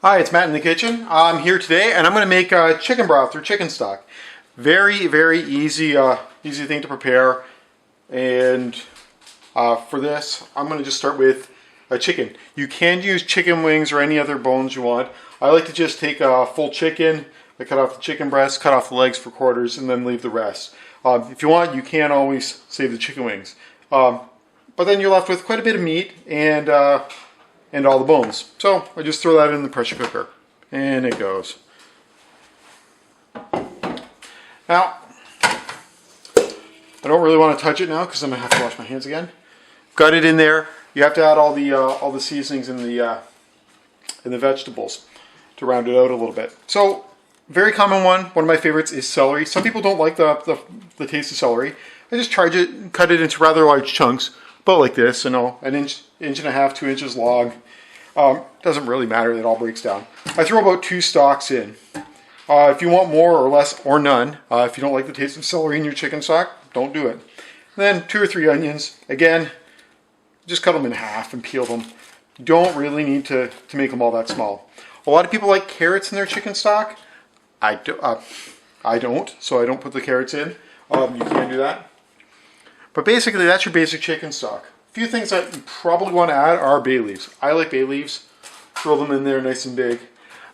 Hi, it's Matt in the kitchen. I'm here today and I'm going to make chicken broth or chicken stock. Very, very easy, easy thing to prepare. And for this, I'm going to just start with a chicken. You can use chicken wings or any other bones you want. I like to just take a full chicken, I cut off the chicken breast, cut off the legs for quarters, and then leave the rest. If you want, you can always save the chicken wings. But then you're left with quite a bit of meat and all the bones. So I just throw that in the pressure cooker and it goes. Now, I don't really want to touch it now because I'm going to have to wash my hands again. Got it in there. You have to add all the seasonings in the vegetables to round it out a little bit. So, very common one of my favorites is celery. Some people don't like the taste of celery. I just cut it into rather large chunks, about like this, an inch and a half, 2 inches long. Doesn't really matter, it all breaks down. I throw about 2 stalks in. If you want more or less or none, if you don't like the taste of celery in your chicken stock, don't do it. Then 2 or 3 onions. Again, just cut them in half and peel them. You don't really need to make them all that small. A lot of people like carrots in their chicken stock. I don't, so I don't put the carrots in. You can do that. But basically, that's your basic chicken stock. A few things that you probably want to add are bay leaves. I like bay leaves. Throw them in there nice and big.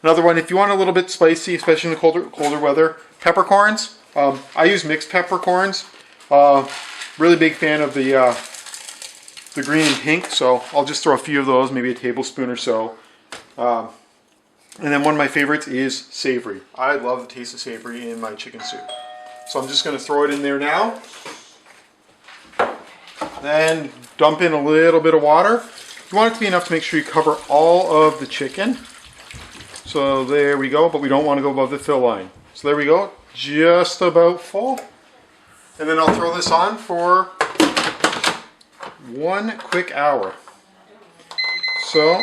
Another one, if you want a little bit spicy, especially in the colder weather, peppercorns. I use mixed peppercorns. Really big fan of the green and pink, so I'll just throw a few of those, maybe a tablespoon or so. And then one of my favorites is savory. I love the taste of savory in my chicken soup. So I'm just going to throw it in there now. Then dump in a little bit of water. You want it to be enough to make sure you cover all of the chicken. So there we go, but we don't want to go above the fill line. So there we go, just about full. And then I'll throw this on for 1 quick hour. So,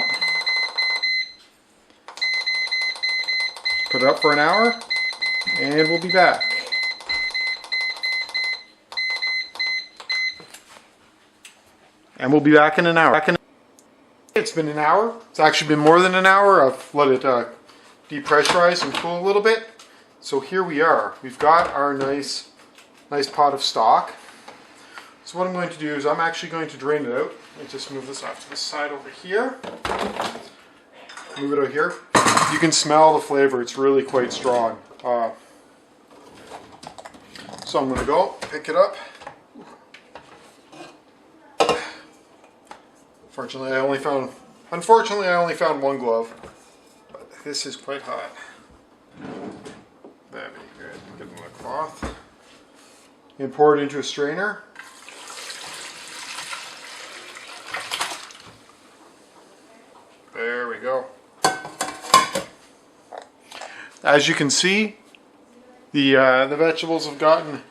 put it up for an hour, and we'll be back. And we'll be back in an hour. It's been an hour. It's actually been more than an hour. I've let it depressurize and cool a little bit. So here we are. We've got our nice pot of stock. So what I'm going to do is I'm actually going to drain it out. Let me just move this off to the side over here. Move it out here. You can smell the flavor. It's really quite strong. So I'm going to go pick it up. Unfortunately, I only found 1 glove, but this is quite hot. That'd be good. Get in the cloth. And pour it into a strainer. There we go. As you can see, the vegetables have gotten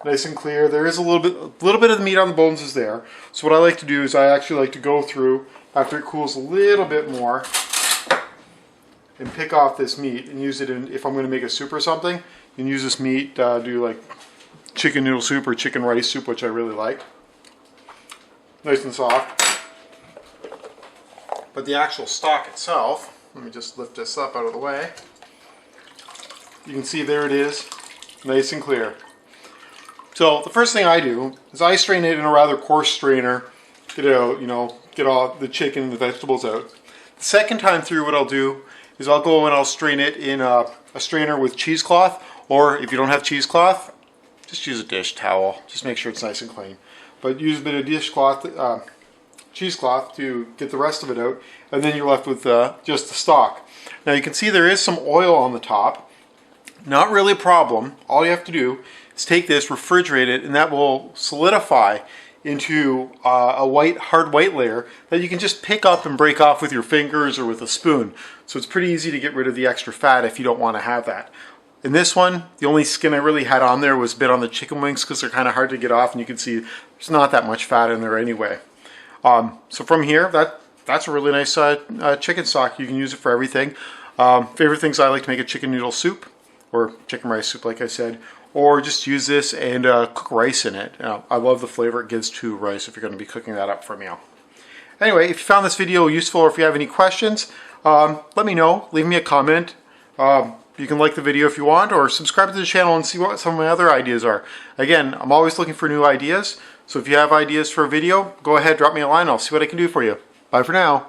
nice and clear. There is a little bit of the meat on the bones is there. So what I like to do is I actually like to go through after it cools a little bit more and pick off this meat and use it in, if I'm going to make a soup or something, you can use this meat do like chicken noodle soup or chicken rice soup, which I really like. Nice and soft. But the actual stock itself, let me just lift this up out of the way. You can see there it is, nice and clear. So the first thing I do is I strain it in a rather coarse strainer, get it out, get all the chicken and the vegetables out. The second time through, what I'll do is I'll go and I'll strain it in a strainer with cheesecloth, or if you don't have cheesecloth, just use a dish towel. Just make sure it's nice and clean. But use a bit of cheesecloth to get the rest of it out, and then you're left with just the stock. Now you can see there is some oil on the top. Not really a problem. All you have to do is take this, refrigerate it, and that will solidify into a hard white layer that you can just pick up and break off with your fingers or with a spoon. So it's pretty easy to get rid of the extra fat if you don't want to have that. In this one, the only skin I really had on there was a bit on the chicken wings because they're kind of hard to get off, and you can see there's not that much fat in there anyway. So from here, that's a really nice chicken stock. You can use it for everything. Favorite things I like to make a chicken noodle soup, or chicken rice soup like I said, or just use this and cook rice in it. I love the flavor it gives to rice if you're going to be cooking that up for a meal. Anyway, if you found this video useful or if you have any questions, let me know. Leave me a comment. You can like the video if you want, or subscribe to the channel and see what some of my other ideas are. Again, I'm always looking for new ideas, so if you have ideas for a video, go ahead, drop me a line. I'll see what I can do for you. Bye for now.